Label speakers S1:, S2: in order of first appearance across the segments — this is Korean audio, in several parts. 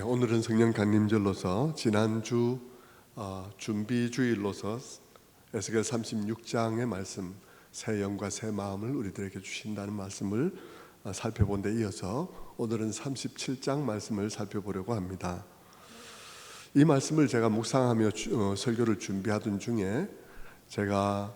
S1: 오늘은 성령 강림절로서 지난주 준비주일로서 에스겔 36장의 말씀, 새 영과 새 마음을 우리들에게 주신다는 말씀을 살펴본 데 이어서 오늘은 37장 말씀을 살펴보려고 합니다. 이 말씀을 제가 묵상하며 설교를 준비하던 중에 제가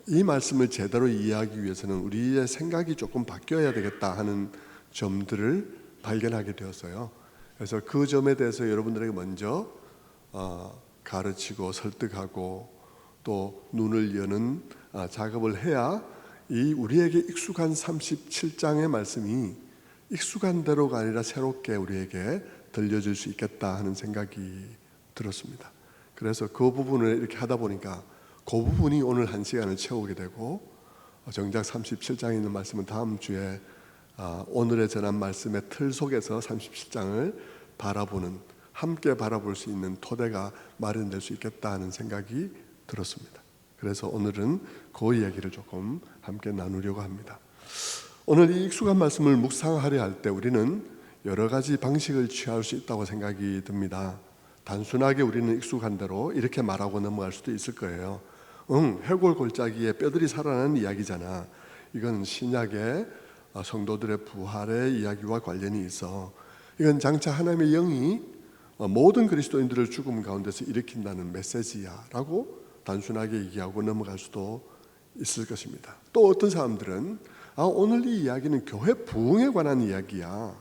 S1: 이 말씀을 제대로 이해하기 위해서는 우리의 생각이 조금 바뀌어야 되겠다 하는 점들을 발견하게 되었어요. 그래서 그 점에 대해서 여러분들에게 먼저 가르치고 설득하고 또 눈을 여는 작업을 해야 이 우리에게 익숙한 37장의 말씀이 익숙한 대로가 아니라 새롭게 우리에게 들려줄 수 있겠다 하는 생각이 들었습니다. 그래서 그 부분을 이렇게 하다 보니까 그 부분이 오늘 한 시간을 채우게 되고, 정작 37장에 있는 말씀은 다음 주에 오늘의 전한 말씀의 틀 속에서 37장을 바라보는, 함께 바라볼 수 있는 토대가 마련될 수 있겠다 하는 생각이 들었습니다. 그래서 오늘은 그 이야기를 조금 함께 나누려고 합니다. 오늘 이 익숙한 말씀을 묵상하려 할 때 우리는 여러 가지 방식을 취할 수 있다고 생각이 듭니다. 단순하게 우리는 익숙한 대로 이렇게 말하고 넘어갈 수도 있을 거예요. 해골 골짜기에 뼈들이 살아나는 이야기잖아. 이건 신약의 성도들의 부활의 이야기와 관련이 있어. 이건 장차 하나님의 영이 모든 그리스도인들을 죽음 가운데서 일으킨다는 메시지야 라고 단순하게 얘기하고 넘어갈 수도 있을 것입니다. 또 어떤 사람들은 오늘 이 이야기는 교회 부흥에 관한 이야기야,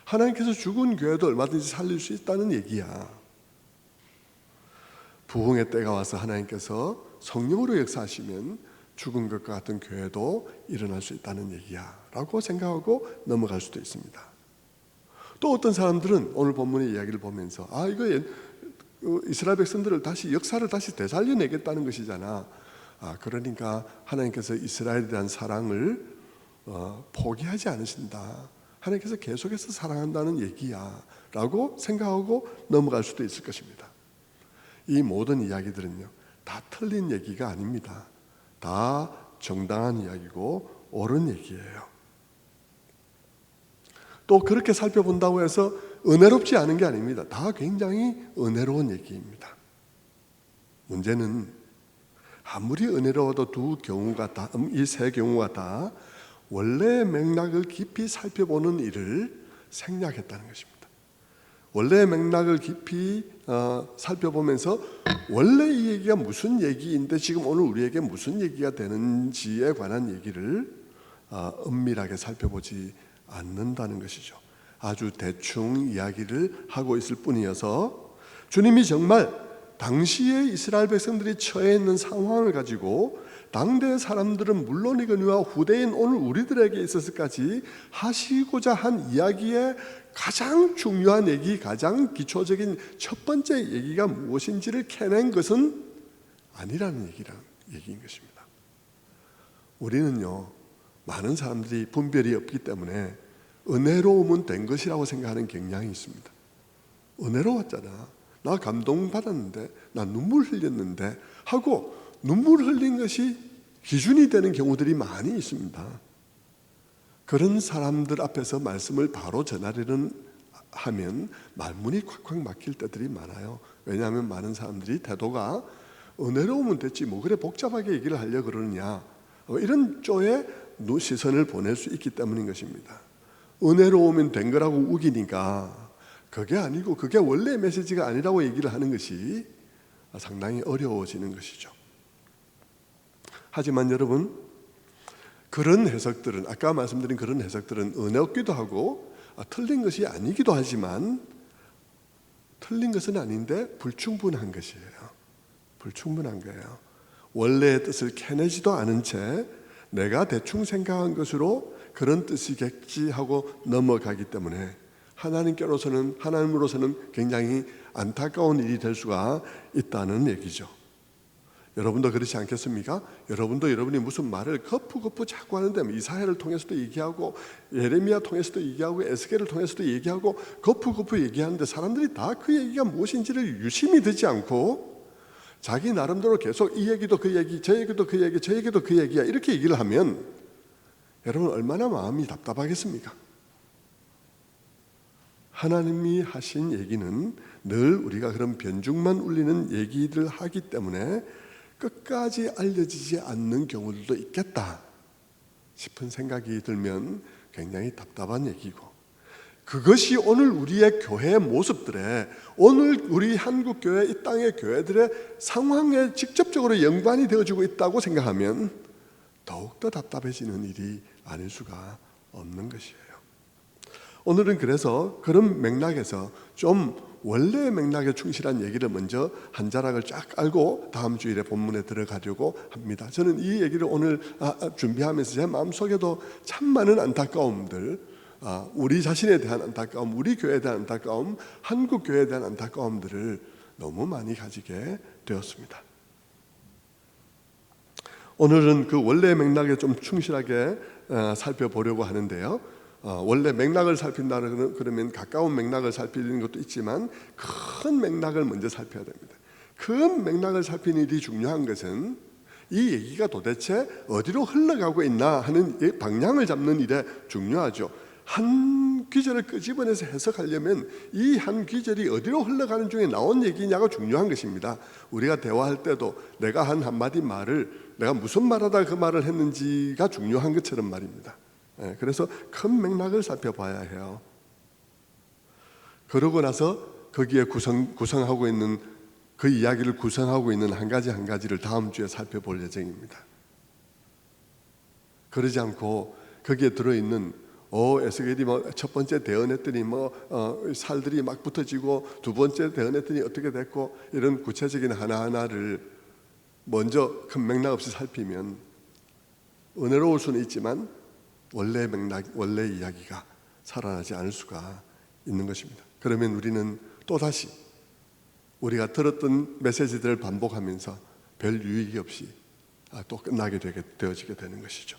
S1: 하나님께서 죽은 교회도 얼마든지 살릴 수 있다는 얘기야, 부흥의 때가 와서 하나님께서 성령으로 역사하시면 죽은 것과 같은 교회도 일어날 수 있다는 얘기야 라고 생각하고 넘어갈 수도 있습니다. 또 어떤 사람들은 오늘 본문의 이야기를 보면서 이거 이스라엘 백성들을 다시, 역사를 다시 되살려내겠다는 것이잖아. 그러니까 하나님께서 이스라엘에 대한 사랑을 포기하지 않으신다, 하나님께서 계속해서 사랑한다는 얘기야 라고 생각하고 넘어갈 수도 있을 것입니다. 이 모든 이야기들은요 다 틀린 얘기가 아닙니다. 다 정당한 이야기고 옳은 얘기예요. 또 그렇게 살펴본다고 해서 은혜롭지 않은 게 아닙니다. 다 굉장히 은혜로운 얘기입니다. 문제는 아무리 은혜로워도 이 세 경우가 다 원래의 맥락을 깊이 살펴보는 일을 생략했다는 것입니다. 원래의 맥락을 깊이 살펴보면서 원래 이 얘기가 무슨 얘기인데 지금 오늘 우리에게 무슨 얘기가 되는지에 관한 얘기를 은밀하게 살펴보지 않는다는 것이죠. 아주 대충 이야기를 하고 있을 뿐이어서 주님이 정말 당시에 이스라엘 백성들이 처해 있는 상황을 가지고 당대 사람들은 물론이거니와 후대인 오늘 우리들에게 있어서까지 하시고자 한 이야기의 가장 중요한 얘기, 가장 기초적인 첫 번째 얘기가 무엇인지를 캐낸 것은 아니라는 얘기인 것입니다. 우리는요 많은 사람들이 분별이 없기 때문에 은혜로움은 된 것이라고 생각하는 경향이 있습니다. 은혜로웠잖아, 나 감동받았는데, 나 눈물 흘렸는데 하고 눈물 흘린 것이 기준이 되는 경우들이 많이 있습니다. 그런 사람들 앞에서 말씀을 바로 전하려는 하면 말문이 콱콱 막힐 때들이 많아요. 왜냐하면 많은 사람들이 태도가 은혜로우면 됐지 뭐 그래 복잡하게 얘기를 하려고 그러느냐, 이런 쪽에 시선을 보낼 수 있기 때문인 것입니다. 은혜로우면 된 거라고 우기니까 그게 아니고 그게 원래 메시지가 아니라고 얘기를 하는 것이 상당히 어려워지는 것이죠. 하지만 여러분, 그런 해석들은, 아까 말씀드린 그런 해석들은 은혜 없기도 하고 틀린 것이 아니기도 하지만, 틀린 것은 아닌데 불충분한 것이에요. 불충분한 거예요. 원래의 뜻을 캐내지도 않은 채 내가 대충 생각한 것으로 그런 뜻이겠지 하고 넘어가기 때문에 하나님으로서는 굉장히 안타까운 일이 될 수가 있다는 얘기죠. 여러분도 그렇지 않겠습니까? 여러분도 여러분이 무슨 말을 거푸 자꾸 하는데 이사야를 통해서도 얘기하고 예레미야 통해서도 얘기하고 에스겔을 통해서도 얘기하고 거푸 얘기하는데 사람들이 다 그 얘기가 무엇인지를 유심히 듣지 않고 자기 나름대로 계속 이 얘기도 그 얘기, 저 얘기도 그 얘기, 저 얘기도 그 얘기야 이렇게 얘기를 하면 여러분 얼마나 마음이 답답하겠습니까? 하나님이 하신 얘기는 늘 우리가 그런 변죽만 울리는 얘기들을 하기 때문에 끝까지 알려지지 않는 경우들도 있겠다 싶은 생각이 들면 굉장히 답답한 얘기고, 그것이 오늘 우리의 교회의 모습들에, 오늘 우리 한국교회, 이 땅의 교회들의 상황에 직접적으로 연관이 되어지고 있다고 생각하면 더욱더 답답해지는 일이 아닐 수가 없는 것이에요. 오늘은 그래서 그런 맥락에서 좀 원래의 맥락에 충실한 얘기를 먼저 한 자락을 쫙 알고 다음 주일에 본문에 들어가려고 합니다. 저는 이 얘기를 오늘 준비하면서 제 마음속에도 참 많은 안타까움들, 우리 자신에 대한 안타까움, 우리 교회에 대한 안타까움, 한국 교회에 대한 안타까움들을 너무 많이 가지게 되었습니다. 오늘은 그 원래의 맥락에 좀 충실하게 살펴보려고 하는데요. 원래 맥락을 살핀다는 그러면 가까운 맥락을 살피는 것도 있지만 큰 맥락을 먼저 살펴야 됩니다. 큰 맥락을 살피는 일이 중요한 것은 이 얘기가 도대체 어디로 흘러가고 있나 하는 방향을 잡는 일에 중요하죠. 한 귀절을 끄집어내서 해석하려면 이 한 귀절이 어디로 흘러가는 중에 나온 얘기냐가 중요한 것입니다. 우리가 대화할 때도 내가 한 한마디 말을 내가 무슨 말하다 그 말을 했는지가 중요한 것처럼 말입니다. 그래서 큰 맥락을 살펴봐야 해요. 그러고 나서 거기에 구성하고 있는 그 이야기를 구성하고 있는 한 가지를 다음 주에 살펴볼 예정입니다. 그러지 않고 거기에 들어있는 에스겔이 첫 번째 대언했더니 살들이 막 붙어지고 두 번째 대언했더니 어떻게 됐고, 이런 구체적인 하나하나를 먼저 큰 맥락 없이 살피면 은혜로울 수는 있지만 원래 맥락, 원래 이야기가 살아나지 않을 수가 있는 것입니다. 그러면 우리는 또다시 우리가 들었던 메시지들을 반복하면서 별 유익이 없이 또 끝나게 되어지게 되는 것이죠.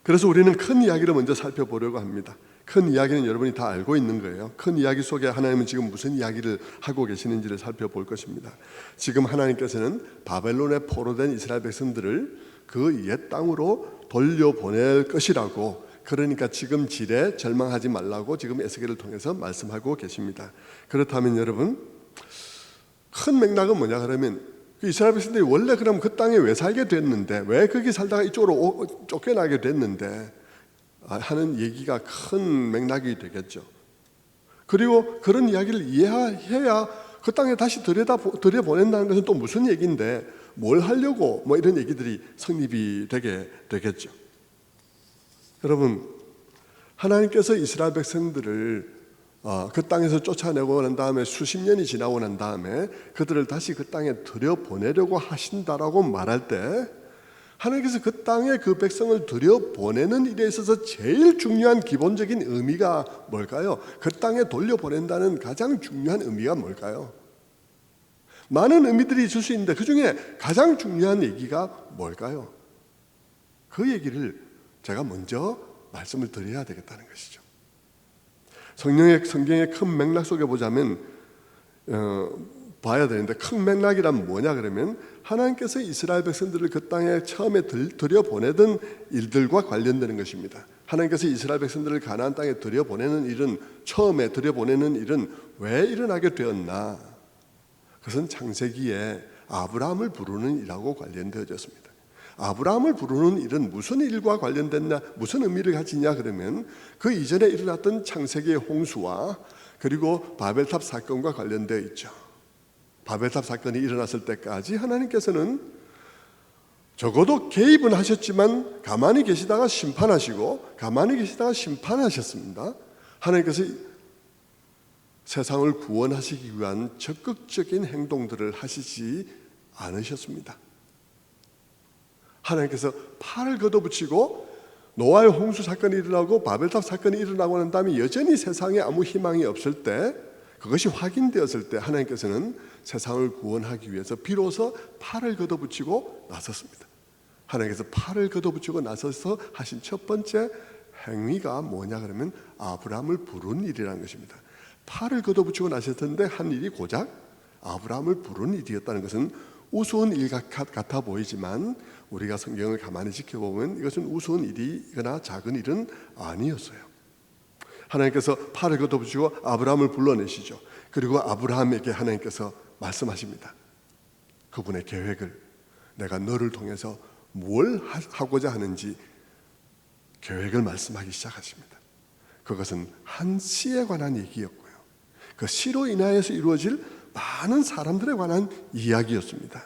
S1: 그래서 우리는 큰 이야기를 먼저 살펴보려고 합니다. 큰 이야기는 여러분이 다 알고 있는 거예요. 큰 이야기 속에 하나님은 지금 무슨 이야기를 하고 계시는지를 살펴볼 것입니다. 지금 하나님께서는 바벨론에 포로된 이스라엘 백성들을 그 옛 땅으로 돌려보낼 것이라고, 그러니까 지금 질에 절망하지 말라고 지금 에스겔을 통해서 말씀하고 계십니다. 그렇다면 여러분, 큰 맥락은 뭐냐 그러면 이스라엘 백성들이 원래 그럼 그 땅에 왜 살게 됐는데, 왜 거기 살다가 이쪽으로 쫓겨나게 됐는데 하는 얘기가 큰 맥락이 되겠죠. 그리고 그런 이야기를 이해해야 그 땅에 다시 들여보낸다는 것은 또 무슨 얘기인데 뭘 하려고 이런 얘기들이 성립이 되게 되겠죠. 여러분, 하나님께서 이스라엘 백성들을 그 땅에서 쫓아내고 난 다음에 수십 년이 지나고 난 다음에 그들을 다시 그 땅에 들여보내려고 하신다라고 말할 때, 하나님께서 그 땅에 그 백성을 들여보내는 일에 있어서 제일 중요한 기본적인 의미가 뭘까요? 그 땅에 돌려보낸다는 가장 중요한 의미가 뭘까요? 많은 의미들이 있을 수 있는데 그 중에 가장 중요한 얘기가 뭘까요? 그 얘기를 제가 먼저 말씀을 드려야 되겠다는 것이죠. 성경의 큰 맥락 속에 보자면 봐야 되는데, 큰 맥락이란 뭐냐 그러면 하나님께서 이스라엘 백성들을 그 땅에 처음에 들여보내던 일들과 관련되는 것입니다. 하나님께서 이스라엘 백성들을 가나안 땅에 들여보내는 일은, 처음에 들여보내는 일은 왜 일어나게 되었나? 그것은 창세기에 아브라함을 부르는 일하고 관련되어졌습니다. 아브라함을 부르는 일은 무슨 일과 관련됐냐, 무슨 의미를 가지냐 그러면 그 이전에 일어났던 창세기의 홍수와 그리고 바벨탑 사건과 관련되어 있죠. 바벨탑 사건이 일어났을 때까지 하나님께서는 적어도 개입은 하셨지만 가만히 계시다가 심판하시고 가만히 계시다가 심판하셨습니다. 하나님께서 세상을 구원하시기 위한 적극적인 행동들을 하시지 않으셨습니다. 하나님께서 팔을 걷어붙이고 노아의 홍수 사건이 일어나고 바벨탑 사건이 일어나고 난 다음에 여전히 세상에 아무 희망이 없을 때, 그것이 확인되었을 때 하나님께서는 세상을 구원하기 위해서 비로소 팔을 걷어붙이고 나섰습니다. 하나님께서 팔을 걷어붙이고 나서서 하신 첫 번째 행위가 뭐냐 그러면 아브라함을 부른 일이라는 것입니다. 팔을 걷어붙이고 나셨는데 한 일이 고작 아브라함을 부른 일이었다는 것은 우스운 일 같아 보이지만 우리가 성경을 가만히 지켜보면 이것은 우스운 일이거나 작은 일은 아니었어요. 하나님께서 팔을 걷어붙이고 아브라함을 불러내시죠. 그리고 아브라함에게 하나님께서 말씀하십니다. 그분의 계획을, 내가 너를 통해서 뭘 하고자 하는지 계획을 말씀하기 시작하십니다. 그것은 한 씨에 관한 얘기였고요, 그 씨로 인하여서 이루어질 많은 사람들에 관한 이야기였습니다.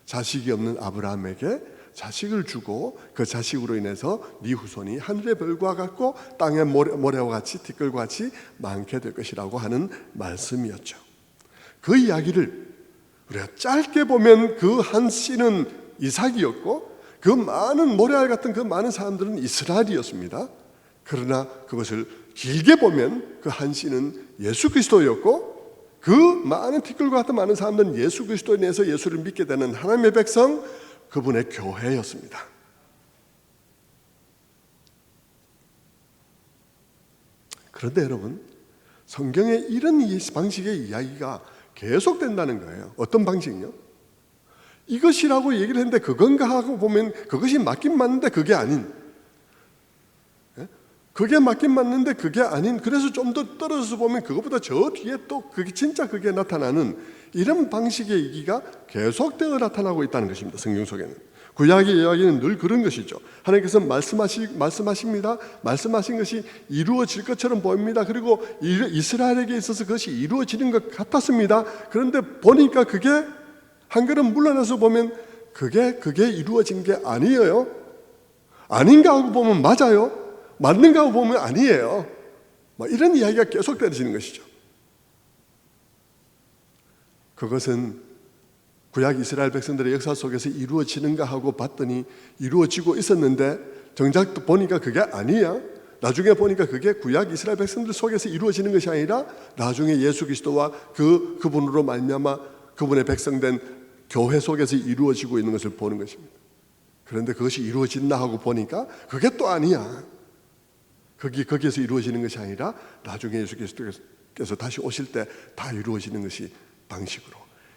S1: 자식이 없는 아브라함에게 자식을 주고 그 자식으로 인해서 네 후손이 하늘의 별과 같고 땅의 모래와 같이 티끌과 같이 많게 될 것이라고 하는 말씀이었죠. 그 이야기를 우리가 짧게 보면 그 한 씨는 이삭이었고 그 많은 모래알 같은 그 많은 사람들은 이스라엘이었습니다. 그러나 그것을 길게 보면 그 한 씨는 예수 그리스도였고 그 많은 티끌과 같은 많은 사람들은 예수 그리스도에 인해서 예수를 믿게 되는 하나님의 백성, 그분의 교회였습니다. 그런데 여러분, 성경에 이런 방식의 이야기가 계속된다는 거예요. 어떤 방식이요? 이것이라고 얘기를 했는데 그건가 하고 보면 그것이 맞긴 맞는데 그게 아닌, 그게 맞긴 맞는데 그게 아닌, 그래서 좀 더 떨어져서 보면 그것보다 저 뒤에 또 그게 진짜 그게 나타나는 이런 방식의 얘기가 계속되어 나타나고 있다는 것입니다. 성경 속에는. 구약의 이야기는 늘 그런 것이죠. 하나님께서 말씀하십니다. 말씀하신 것이 이루어질 것처럼 보입니다. 그리고 이스라엘에게 있어서 그것이 이루어지는 것 같았습니다. 그런데 보니까 그게 한 걸음 물러나서 보면 그게 이루어진 게 아니에요. 아닌가 하고 보면 맞아요. 맞는가 하고 보면 아니에요. 이런 이야기가 계속 되어지는 것이죠. 그것은 구약 이스라엘 백성들의 역사 속에서 이루어지는가 하고 봤더니 이루어지고 있었는데 정작 보니까 그게 아니야. 나중에 보니까 그게 구약 이스라엘 백성들 속에서 이루어지는 것이 아니라 나중에 예수 그리스도와 그분으로 말미암아 그분의 백성된 교회 속에서 이루어지고 있는 것을 보는 것입니다. 그런데 그것이 이루어진다 하고 보니까 그게 또 아니야. 거기에서 이루어지는 것이 아니라 나중에 예수 그리스도께서 다시 오실 때 다 이루어지는 것이 방식으로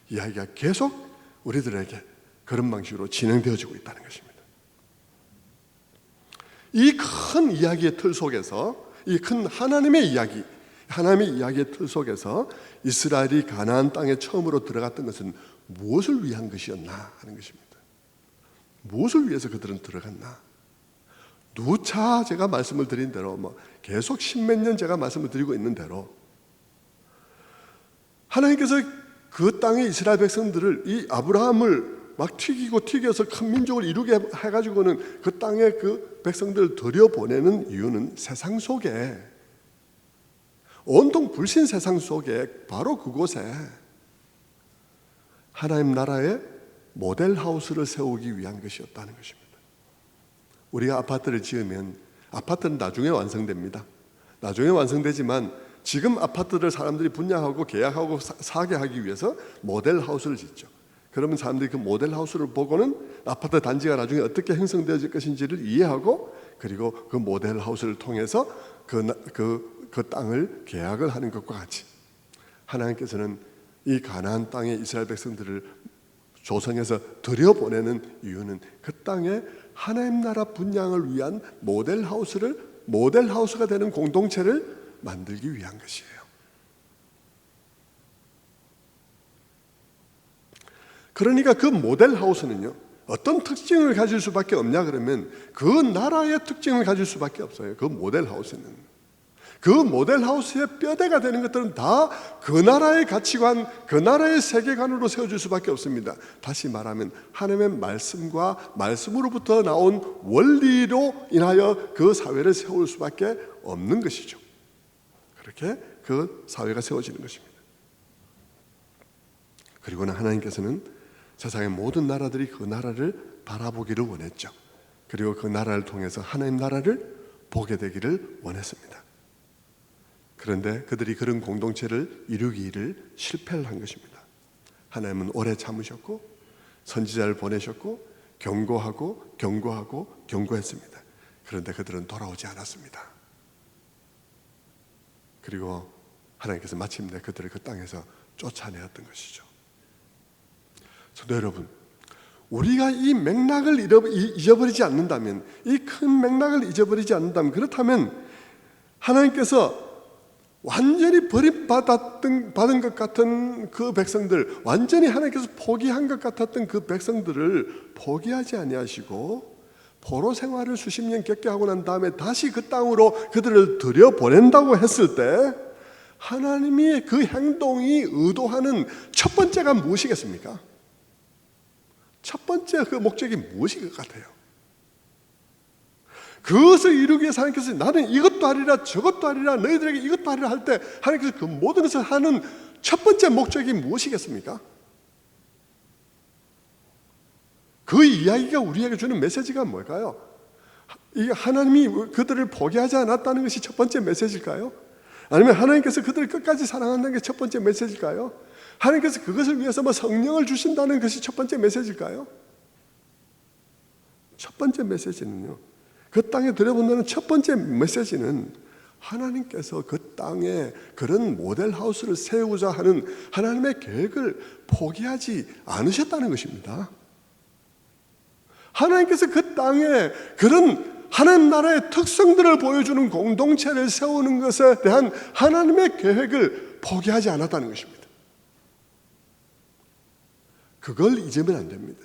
S1: 이야기가 계속 우리들에게 그런 방식으로 진행되어지고 있다는 것입니다. 이 큰 이야기의 틀 속에서, 이 큰 하나님의 이야기의 틀 속에서 이스라엘이 가나안 땅에 처음으로 들어갔던 것은 무엇을 위한 것이었나 하는 것입니다. 무엇을 위해서 그들은 들어갔나? 누차 제가 말씀을 드린 대로 계속 십몇 년 제가 말씀을 드리고 있는 대로 하나님께서 그 땅의 이스라엘 백성들을, 이 아브라함을 막 튀겨서 큰 민족을 이루게 해가지고는 그 땅에 그 백성들을 들여보내는 이유는 세상 속에, 온통 불신 세상 속에 바로 그곳에 하나님 나라의 모델하우스를 세우기 위한 것이었다는 것입니다. 우리가 아파트를 지으면 아파트는 나중에 완성됩니다. 나중에 완성되지만 지금 아파트를 사람들이 분양하고 계약하고 사게 하기 위해서 모델하우스를 짓죠. 그러면 사람들이 그 모델하우스를 보고는 아파트 단지가 나중에 어떻게 형성되어질 것인지를 이해하고 그리고 그 모델하우스를 통해서 그 땅을 계약을 하는 것과 같이 하나님께서는 이 가나안 땅의 이스라엘 백성들을 조성해서 들여보내는 이유는 그 땅에 하나님 나라 분양을 위한 모델하우스가 되는 공동체를 만들기 위한 것이에요. 그러니까 그 모델하우스는요, 어떤 특징을 가질 수밖에 없냐 그러면 그 나라의 특징을 가질 수밖에 없어요. 그 모델하우스는. 그 모델하우스의 뼈대가 되는 것들은 다 그 나라의 가치관, 그 나라의 세계관으로 세워질 수밖에 없습니다. 다시 말하면 하나님의 말씀과 말씀으로부터 나온 원리로 인하여 그 사회를 세울 수밖에 없는 것이죠. 그렇게 그 사회가 세워지는 것입니다. 그리고는 하나님께서는 세상의 모든 나라들이 그 나라를 바라보기를 원했죠. 그리고 그 나라를 통해서 하나님 나라를 보게 되기를 원했습니다. 그런데 그들이 그런 공동체를 이루기를 실패를 한 것입니다. 하나님은 오래 참으셨고 선지자를 보내셨고 경고했습니다. 그런데 그들은 돌아오지 않았습니다. 그리고 하나님께서 마침내 그들을 그 땅에서 쫓아내었던 것이죠. 성도 여러분, 우리가 이 맥락을 잊어버리지 않는다면, 이 큰 맥락을 잊어버리지 않는다면, 그렇다면 하나님께서 완전히 버림받은 것 같은 그 백성들, 완전히 하나님께서 포기한 것 같았던 그 백성들을 포기하지 아니하시고 포로 생활을 수십 년 겪게 하고 난 다음에 다시 그 땅으로 그들을 들여보낸다고 했을 때 하나님이 그 행동이 의도하는 첫 번째가 무엇이겠습니까? 첫 번째 그 목적이 무엇일 것 같아요? 그것을 이루기 위해서 하나님께서 나는 이것도 하리라 저것도 하리라 너희들에게 이것도 하리라 할 때 하나님께서 그 모든 것을 하는 첫 번째 목적이 무엇이겠습니까? 그 이야기가 우리에게 주는 메시지가 뭘까요? 이게 하나님이 그들을 포기하지 않았다는 것이 첫 번째 메시지일까요? 아니면 하나님께서 그들을 끝까지 사랑한다는 게 첫 번째 메시지일까요? 하나님께서 그것을 위해서 성령을 주신다는 것이 첫 번째 메시지일까요? 첫 번째 메시지는요, 그 땅에 들여본다는 첫 번째 메시지는 하나님께서 그 땅에 그런 모델하우스를 세우자 하는 하나님의 계획을 포기하지 않으셨다는 것입니다. 하나님께서 그 땅에 그런 하나님 나라의 특성들을 보여주는 공동체를 세우는 것에 대한 하나님의 계획을 포기하지 않았다는 것입니다. 그걸 잊으면 안 됩니다.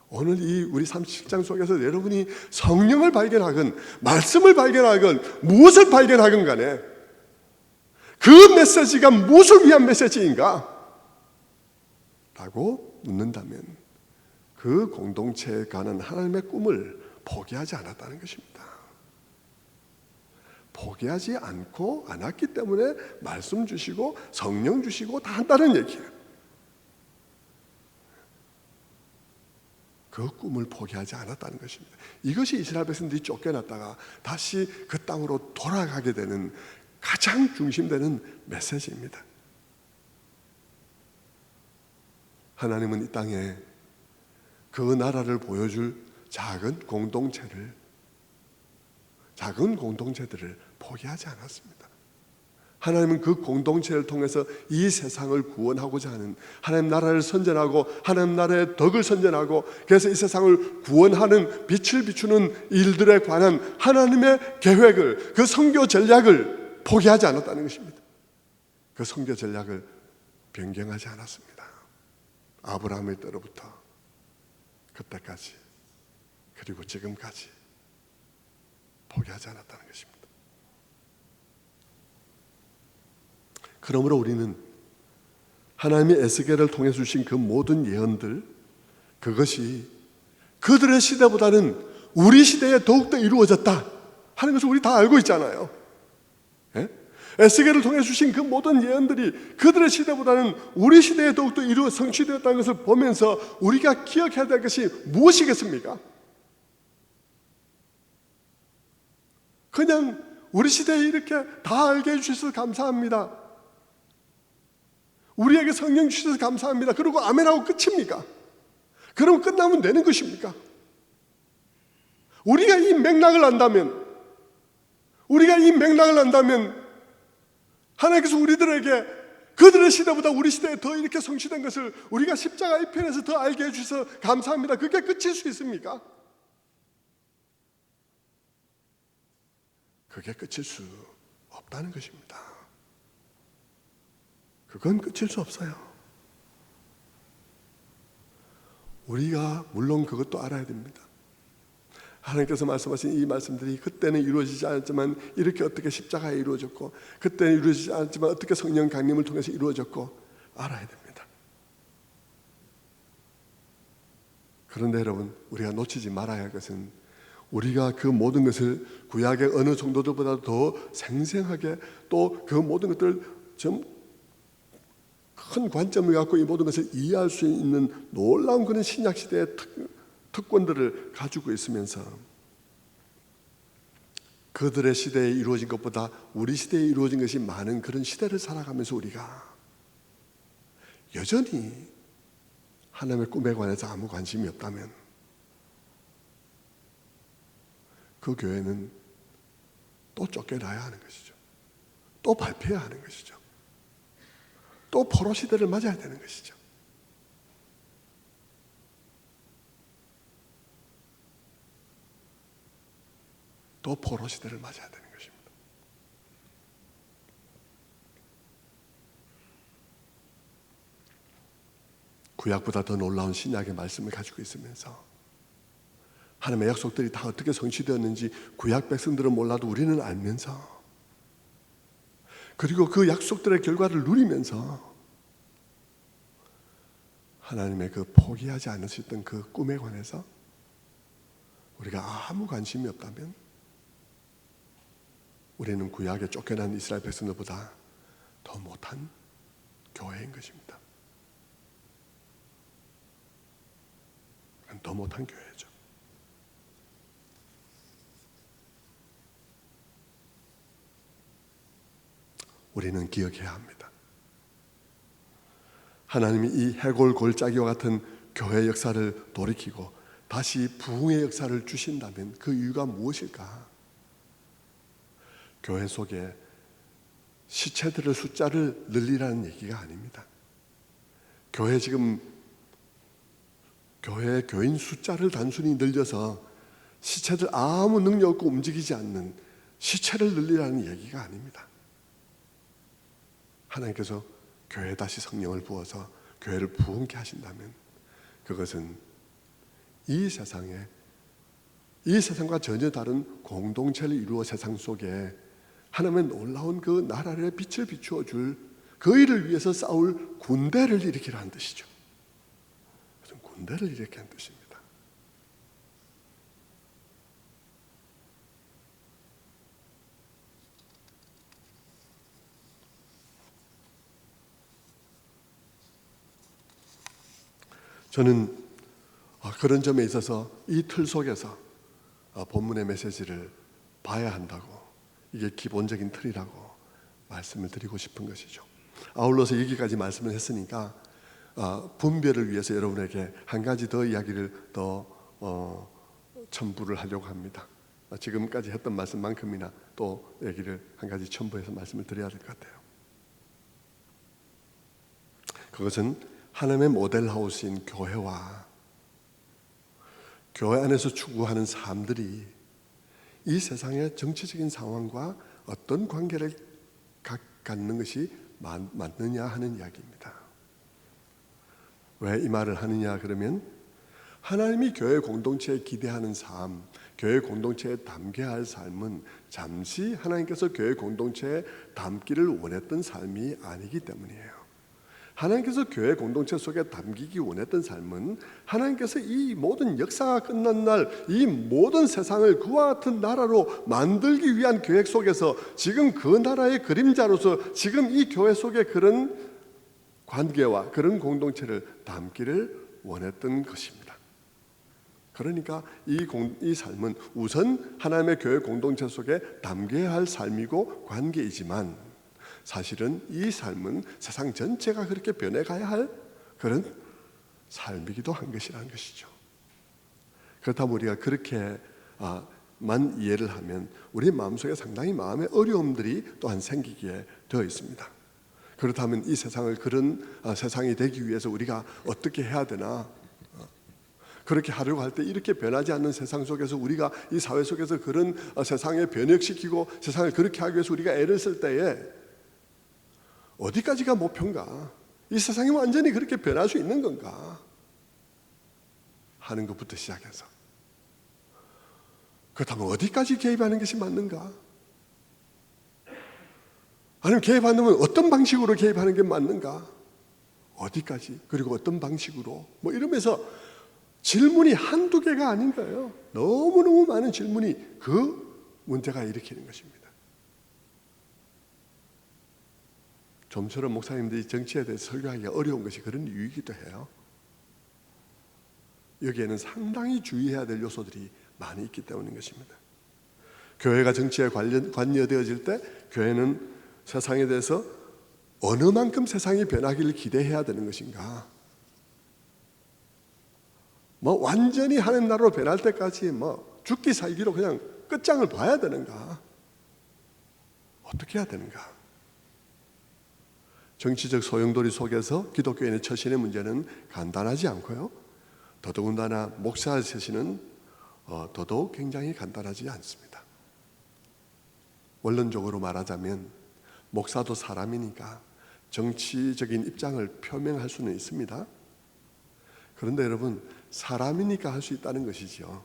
S1: 오늘 이 우리 37장 속에서 여러분이 성령을 발견하건 말씀을 발견하건 무엇을 발견하건 간에 그 메시지가 무엇을 위한 메시지인가? 라고 묻는다면 그 공동체에 관한 하나님의 꿈을 포기하지 않았다는 것입니다. 포기하지 않았기 때문에 말씀 주시고 성령 주시고 다 한다는 얘기예요. 그 꿈을 포기하지 않았다는 것입니다. 이것이 이스라엘 백성들이 쫓겨났다가 다시 그 땅으로 돌아가게 되는 가장 중심되는 메시지입니다. 하나님은 이 땅에 그 나라를 보여줄 작은 공동체들을 포기하지 않았습니다. 하나님은 그 공동체를 통해서 이 세상을 구원하고자 하는, 하나님 나라를 선전하고 하나님 나라의 덕을 선전하고 그래서 이 세상을 구원하는 빛을 비추는 일들에 관한 하나님의 계획을, 그 선교 전략을 포기하지 않았다는 것입니다. 그 선교 전략을 변경하지 않았습니다. 아브라함의 때로부터 그때까지 그리고 지금까지 포기하지 않았다는 것입니다. 그러므로 우리는 하나님이 에스겔을 통해 주신 그 모든 예언들, 그것이 그들의 시대보다는 우리 시대에 더욱더 이루어졌다 하는 것을 우리 다 알고 있잖아요. 예? 에스겔을 통해 주신 그 모든 예언들이 그들의 시대보다는 우리 시대에 더욱더 성취되었다는 것을 보면서 우리가 기억해야 될 것이 무엇이겠습니까? 그냥 우리 시대에 이렇게 다 알게 해주셔서 감사합니다. 우리에게 성령 주셔서 감사합니다. 그리고 아멘하고 끝입니까? 그럼 끝나면 되는 것입니까? 우리가 이 맥락을 안다면 하나님께서 우리들에게 그들의 시대보다 우리 시대에 더 이렇게 성취된 것을 우리가 십자가 이편에서 더 알게 해주셔서 감사합니다. 그게 끝일 수 있습니까? 그게 끝일 수 없다는 것입니다. 그건 끝일 수 없어요. 우리가 물론 그것도 알아야 됩니다. 하나님께서 말씀하신 이 말씀들이 그때는 이루어지지 않았지만 이렇게 어떻게 십자가에 이루어졌고, 그때는 이루어지지 않았지만 어떻게 성령 강림을 통해서 이루어졌고 알아야 됩니다. 그런데 여러분, 우리가 놓치지 말아야 할 것은 우리가 그 모든 것을 구약의 어느 정도들보다 더 생생하게 또 그 모든 것들을 좀 큰 관점을 갖고 이 모든 것을 이해할 수 있는 놀라운 그런 신약시대의 특권들을 가지고 있으면서 그들의 시대에 이루어진 것보다 우리 시대에 이루어진 것이 많은 그런 시대를 살아가면서 우리가 여전히 하나님의 꿈에 관해서 아무 관심이 없다면 그 교회는 또 쫓겨나야 하는 것이죠. 또 발표해야 하는 것이죠. 또 포로 시대를 맞아야 되는 것이죠. 또 포로 시대를 맞아야 되는 것입니다. 구약보다 더 놀라운 신약의 말씀을 가지고 있으면서 하나님의 약속들이 다 어떻게 성취되었는지 구약 백성들은 몰라도 우리는 알면서, 그리고 그 약속들의 결과를 누리면서 하나님의 그 포기하지 않으셨던 그 꿈에 관해서 우리가 아무 관심이 없다면 우리는 구약에 쫓겨난 이스라엘 백성들보다 더 못한 교회인 것입니다. 더 못한 교회죠. 우리는 기억해야 합니다. 하나님이 이 해골 골짜기와 같은 교회 역사를 돌이키고 다시 부흥의 역사를 주신다면 그 이유가 무엇일까? 교회 속에 시체들의 숫자를 늘리라는 얘기가 아닙니다. 교회 교인 숫자를 단순히 늘려서 시체들 아무 능력 없고 움직이지 않는 시체를 늘리라는 얘기가 아닙니다. 하나님께서 교회에 다시 성령을 부어서 교회를 부흥케 하신다면 그것은 이 세상과 전혀 다른 공동체를 이루어 세상 속에 하나님의 놀라운 그 나라의 빛을 비추어 줄 그 일을 위해서 싸울 군대를 일으키라는 뜻이죠. 군대를 일으키는 뜻입니다. 저는 그런 점에 있어서 이 틀 속에서 본문의 메시지를 봐야 한다고, 이게 기본적인 틀이라고 말씀을 드리고 싶은 것이죠. 아울러서 여기까지 말씀을 했으니까 분별을 위해서 여러분에게 한 가지 더 이야기를 더 첨부를 하려고 합니다. 지금까지 했던 말씀만큼이나 또 얘기를 한 가지 첨부해서 말씀을 드려야 될 것 같아요. 그것은 하나님의 모델하우스인 교회와 교회 안에서 추구하는 삶들이 이 세상의 정치적인 상황과 어떤 관계를 갖는 것이 맞느냐 하는 이야기입니다. 왜 이 말을 하느냐 그러면 하나님이 교회 공동체에 기대하는 삶, 교회 공동체에 담겨야 할 삶은 잠시 하나님께서 교회 공동체에 담기를 원했던 삶이 아니기 때문이에요. 하나님께서 교회 공동체 속에 담기기 원했던 삶은 하나님께서 이 모든 역사가 끝난 날 이 모든 세상을 그와 같은 나라로 만들기 위한 계획 속에서 지금 그 나라의 그림자로서 지금 이 교회 속에 그런 관계와 그런 공동체를 담기를 원했던 것입니다. 그러니까 이 삶은 우선 하나님의 교회 공동체 속에 담겨야 할 삶이고 관계이지만 사실은 이 삶은 세상 전체가 그렇게 변해가야 할 그런 삶이기도 한 것이라는 것이죠. 그렇다면 우리가 그렇게만 이해를 하면 우리 마음속에 상당히 마음의 어려움들이 또한 생기게 되어 있습니다. 그렇다면 이 세상을 그런 세상이 되기 위해서 우리가 어떻게 해야 되나? 그렇게 하려고 할 때 이렇게 변하지 않는 세상 속에서 우리가 이 사회 속에서 그런 세상에 변혁시키고 세상을 그렇게 하기 위해서 우리가 애를 쓸 때에 어디까지가 목표인가? 이 세상이 완전히 그렇게 변할 수 있는 건가? 하는 것부터 시작해서 그렇다면 어디까지 개입하는 것이 맞는가? 아니면 개입 안 하면 어떤 방식으로 개입하는 게 맞는가? 어디까지? 그리고 어떤 방식으로? 이러면서 질문이 한두 개가 아닌 거예요. 너무너무 많은 질문이 그 문제가 일으키는 것입니다. 좀처럼 목사님들이 정치에 대해서 설교하기가 어려운 것이 그런 이유이기도 해요. 여기에는 상당히 주의해야 될 요소들이 많이 있기 때문인 것입니다. 교회가 정치에 관여되어질 때 교회는 세상에 대해서 어느 만큼 세상이 변하기를 기대해야 되는 것인가? 완전히 하나님 나라로 변할 때까지 죽기 살기로 그냥 끝장을 봐야 되는가? 어떻게 해야 되는가? 정치적 소용돌이 속에서 기독교인의 처신의 문제는 간단하지 않고요. 더더군다나 목사의 처신은 더더욱 굉장히 간단하지 않습니다. 원론적으로 말하자면 목사도 사람이니까 정치적인 입장을 표명할 수는 있습니다. 그런데 여러분, 사람이니까 할 수 있다는 것이죠.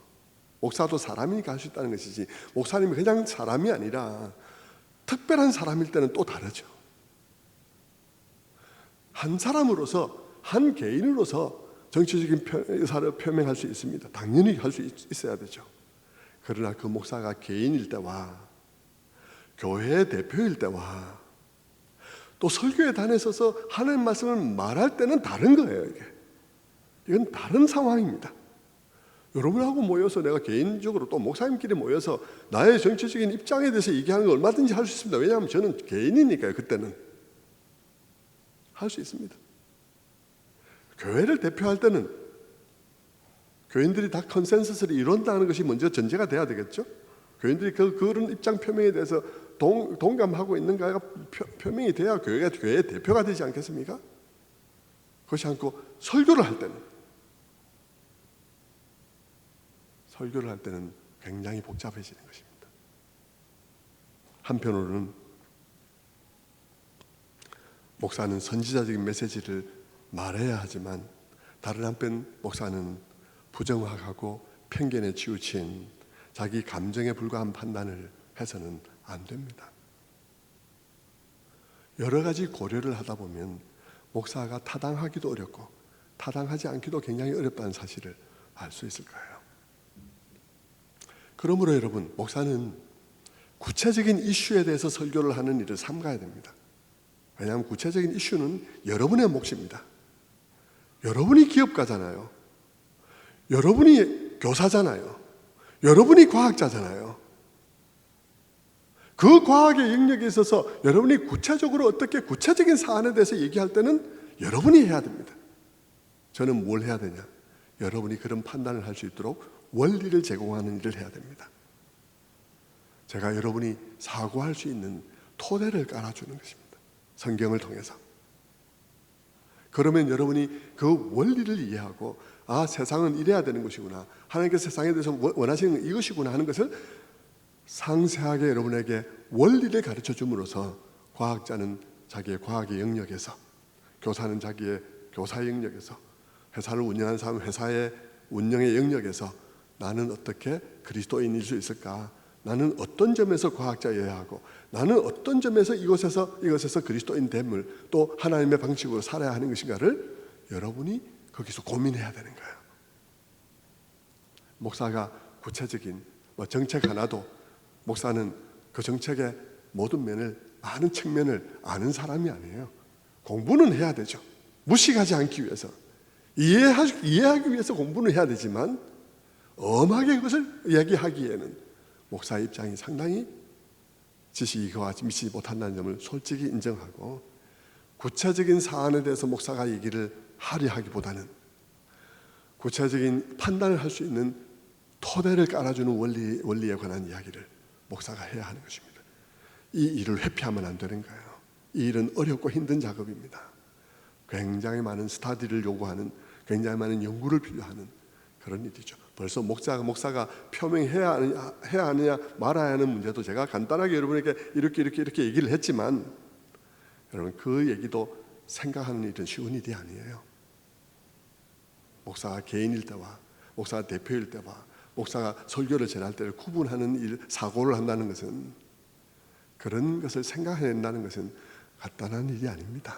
S1: 목사도 사람이니까 할 수 있다는 것이지, 목사님이 그냥 사람이 아니라 특별한 사람일 때는 또 다르죠. 한 사람으로서, 한 개인으로서 정치적인 의사를 표명할 수 있습니다. 당연히 할 수 있어야 되죠. 그러나 그 목사가 개인일 때와 교회의 대표일 때와 또 설교에 다녔어서 하나님 말씀을 말할 때는 다른 거예요. 이건 다른 상황입니다. 여러분하고 모여서 내가 개인적으로 또 목사님끼리 모여서 나의 정치적인 입장에 대해서 얘기하는 거 얼마든지 할 수 있습니다. 왜냐하면 저는 개인이니까요. 그때는 할 수 있습니다. 교회를 대표할 때는 교인들이 다 컨센서스를 이룬다는 것이 먼저 전제가 돼야 되겠죠. 교인들이 그런 입장 표명에 대해서 동감하고 있는가가 표명이 돼야 교회가 교회의 대표가 되지 않겠습니까? 그렇지 않고 설교를 할 때는 굉장히 복잡해지는 것입니다. 한편으로는 목사는 선지자적인 메시지를 말해야 하지만 다른 한편 목사는 부정확하고 편견에 치우친 자기 감정에 불과한 판단을 해서는 안 됩니다. 여러 가지 고려를 하다 보면 목사가 타당하기도 어렵고 타당하지 않기도 굉장히 어렵다는 사실을 알 수 있을 거예요. 그러므로 여러분, 목사는 구체적인 이슈에 대해서 설교를 하는 일을 삼가야 됩니다. 왜냐하면 구체적인 이슈는 여러분의 몫입니다. 여러분이 기업가잖아요. 여러분이 교사잖아요. 여러분이 과학자잖아요. 그 과학의 영역에 있어서 여러분이 구체적으로 어떻게 구체적인 사안에 대해서 얘기할 때는 여러분이 해야 됩니다. 저는 뭘 해야 되냐? 여러분이 그런 판단을 할 수 있도록 원리를 제공하는 일을 해야 됩니다. 제가 여러분이 사고할 수 있는 토대를 깔아주는 것입니다. 성경을 통해서. 그러면 여러분이 그 원리를 이해하고 세상은 이래야 되는 것이구나, 하나님께서 세상에 대해서 원하시는 건 이것이구나 하는 것을 상세하게 여러분에게 원리를 가르쳐 줌으로써 과학자는 자기의 과학의 영역에서, 교사는 자기의 교사의 영역에서, 회사를 운영하는 사람은 회사의 운영의 영역에서 나는 어떻게 그리스도인일 수 있을까? 나는 어떤 점에서 과학자여야 하고 나는 어떤 점에서 이것에서 그리스도인 됨을 또 하나님의 방식으로 살아야 하는 것인가를 여러분이 거기서 고민해야 되는 거예요. 목사가 구체적인 정책 하나도, 목사는 그 정책의 모든 면을, 많은 측면을 아는 사람이 아니에요. 공부는 해야 되죠. 무식하지 않기 위해서, 이해하기 위해서 공부는 해야 되지만 엄하게 그것을 이야기하기에는 목사의 입장이 상당히 지식이 그와 미치지 못한다는 점을 솔직히 인정하고, 구체적인 사안에 대해서 목사가 얘기를 하려 하기보다는 구체적인 판단을 할 수 있는 토대를 깔아주는 원리에 관한 이야기를 목사가 해야 하는 것입니다. 이 일을 회피하면 안 되는 거예요. 이 일은 어렵고 힘든 작업입니다. 굉장히 많은 스터디를 요구하는, 굉장히 많은 연구를 필요하는 그런 일이죠. 벌써 목사가 표명해야 하느냐 말아야 하는 문제도 제가 간단하게 여러분에게 이렇게 얘기를 했지만, 여러분 그 얘기도 생각하는 일은 쉬운 일이 아니에요. 목사가 개인일 때와 목사가 대표일 때와 목사가 설교를 전할 때를 구분하는 일, 사고를 한다는 것은, 그런 것을 생각해낸다는 것은 간단한 일이 아닙니다.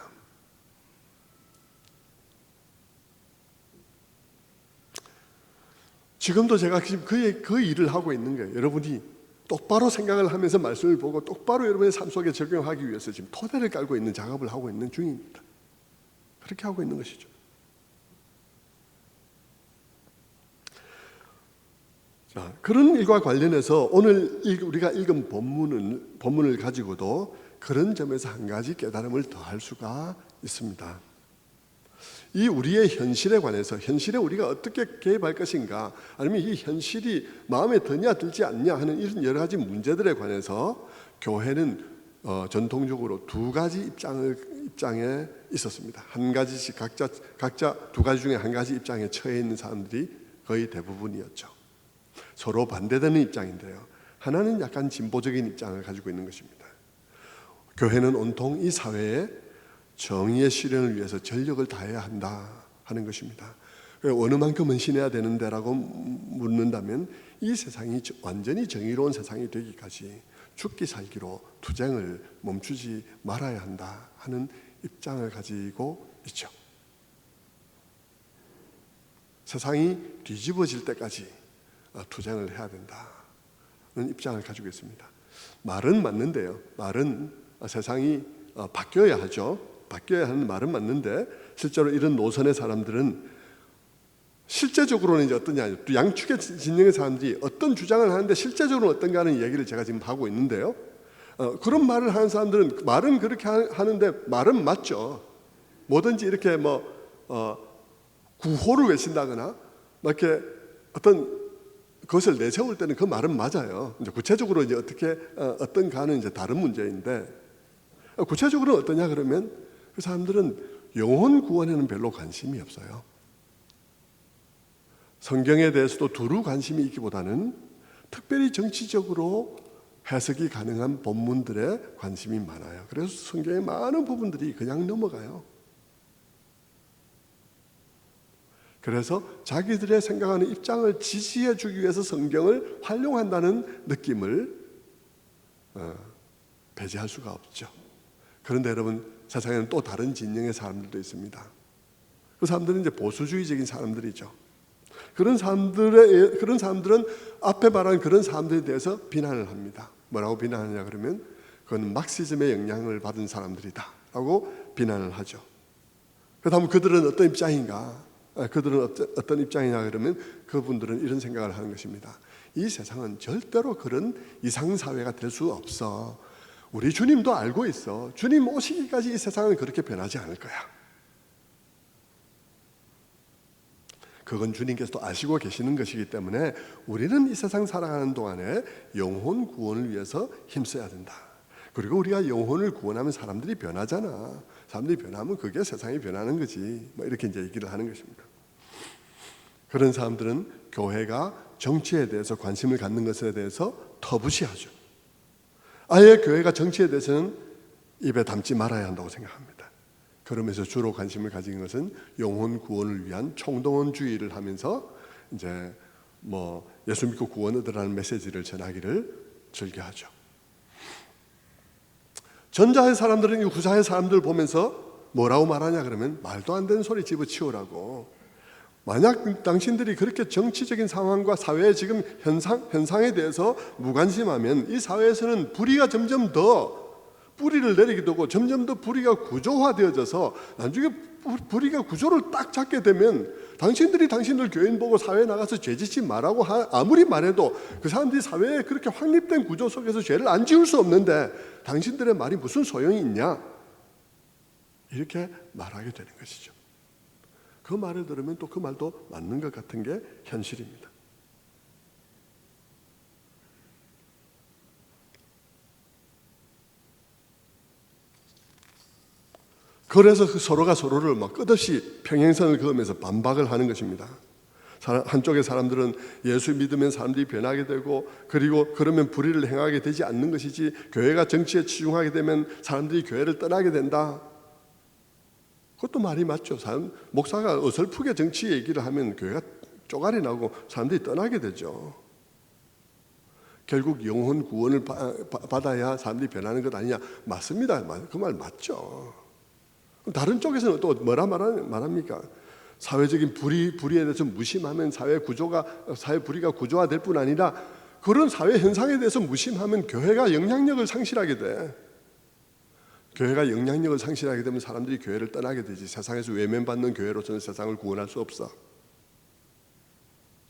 S1: 지금도 제가 지금 그 일을 하고 있는 거예요. 여러분이 똑바로 생각을 하면서 말씀을 보고 똑바로 여러분의 삶 속에 적용하기 위해서 지금 토대를 깔고 있는 작업을 하고 있는 중입니다. 그렇게 하고 있는 것이죠. 자, 그런 일과 관련해서 오늘 우리가 읽은 본문을 가지고도 그런 점에서 한 가지 깨달음을 더할 수가 있습니다. 이 우리의 현실에 관해서, 현실에 우리가 어떻게 개입할 것인가, 아니면 이 현실이 마음에 드냐 들지 않냐 하는 이런 여러 가지 문제들에 관해서 교회는 전통적으로 두 가지 입장에 있었습니다. 한 가지씩 각자 두 가지 중에 한 가지 입장에 처해 있는 사람들이 거의 대부분이었죠. 서로 반대되는 입장인데요, 하나는 약간 진보적인 입장을 가지고 있는 것입니다. 교회는 온통 이 사회에 정의의 실현을 위해서 전력을 다해야 한다 하는 것입니다. 어느 만큼 헌신해야 되는데라고 묻는다면 이 세상이 완전히 정의로운 세상이 되기까지 죽기 살기로 투쟁을 멈추지 말아야 한다 하는 입장을 가지고 있죠. 세상이 뒤집어질 때까지 투쟁을 해야 된다는 입장을 가지고 있습니다. 말은 맞는데요. 말은 세상이 바뀌어야 하죠. 바뀌어야 하는 말은 맞는데 실제로 이런 노선의 사람들은 실제적으로는 이제 어떠냐, 양측의 진영의 사람들이 어떤 주장을 하는데 실제적으로는 어떤가 하는 얘기를 제가 지금 하고 있는데요. 그런 말을 하는 사람들은 말은 그렇게 하는데 말은 맞죠. 뭐든지 이렇게 구호를 외친다거나 이렇게 어떤 그것을 내세울 때는 그 말은 맞아요. 이제 구체적으로 이제 어떻게 어떤가는 이제 다른 문제인데, 구체적으로 어떠냐 그러면 그 사람들은 영혼 구원에는 별로 관심이 없어요. 성경에 대해서도 두루 관심이 있기보다는 특별히 정치적으로 해석이 가능한 본문들에 관심이 많아요. 그래서 성경의 많은 부분들이 그냥 넘어가요. 그래서 자기들의 생각하는 입장을 지지해 주기 위해서 성경을 활용한다는 느낌을 배제할 수가 없죠. 그런데 여러분, 세상에는 또 다른 진영의 사람들도 있습니다. 그 사람들은 이제 보수주의적인 사람들이죠. 그런 사람들은 앞에 말한 그런 사람들에 대해서 비난을 합니다. 뭐라고 비난하냐 그러면 그건 막시즘의 영향을 받은 사람들이다라고 비난을 하죠. 그다음 그들은 어떤 입장인가? 그들은 어떤 입장이냐 그러면 그분들은 이런 생각을 하는 것입니다. 이 세상은 절대로 그런 이상사회가 될 수 없어. 우리 주님도 알고 있어. 주님 오시기까지 이 세상은 그렇게 변하지 않을 거야. 그건 주님께서도 아시고 계시는 것이기 때문에 우리는 이 세상 살아가는 동안에 영혼 구원을 위해서 힘써야 된다. 그리고 우리가 영혼을 구원하면 사람들이 변하잖아. 사람들이 변하면 그게 세상이 변하는 거지. 이렇게 이제 얘기를 하는 것입니다. 그런 사람들은 교회가 정치에 대해서 관심을 갖는 것에 대해서 터부시하죠. 아예 교회가 정치에 대해서는 입에 담지 말아야 한다고 생각합니다. 그러면서 주로 관심을 가진 것은 영혼 구원을 위한 총동원주의를 하면서 이제 예수 믿고 구원 얻으라는 메시지를 전하기를 즐겨하죠. 전자의 사람들은 이 후자의 사람들을 보면서 뭐라고 말하냐 그러면 말도 안 되는 소리 집어치우라고. 만약 당신들이 그렇게 정치적인 상황과 사회의 지금 현상에 대해서 무관심하면 이 사회에서는 불의가 점점 더 뿌리를 내리게 되고 점점 더 불의가 구조화되어져서 나중에 불의가 구조를 딱 잡게 되면 당신들이 당신들 교인 보고 사회에 나가서 죄 짓지 말라고 아무리 말해도 그 사람들이 사회에 그렇게 확립된 구조 속에서 죄를 안 지을 수 없는데 당신들의 말이 무슨 소용이 있냐 이렇게 말하게 되는 것이죠. 그 말을 들으면 또 그 말도 맞는 것 같은 게 현실입니다. 그래서 서로가 서로를 끝없이 평행선을 그으면서 반박을 하는 것입니다. 한쪽의 사람들은 예수 믿으면 사람들이 변하게 되고 그리고 그러면 불의를 행하게 되지 않는 것이지 교회가 정치에 치중하게 되면 사람들이 교회를 떠나게 된다. 그것도 말이 맞죠. 목사가 어설프게 정치 얘기를 하면 교회가 쪼가리 나고 사람들이 떠나게 되죠. 결국 영혼 구원을 받아야 사람들이 변하는 것 아니냐. 맞습니다. 그 말 맞죠. 다른 쪽에서는 또 뭐라 말합니까? 사회적인 불의에 대해서 무심하면 사회 불의가 구조화될 뿐 아니라 그런 사회 현상에 대해서 무심하면 교회가 영향력을 상실하게 돼. 교회가 영향력을 상실하게 되면 사람들이 교회를 떠나게 되지. 세상에서 외면받는 교회로서는 세상을 구원할 수 없어.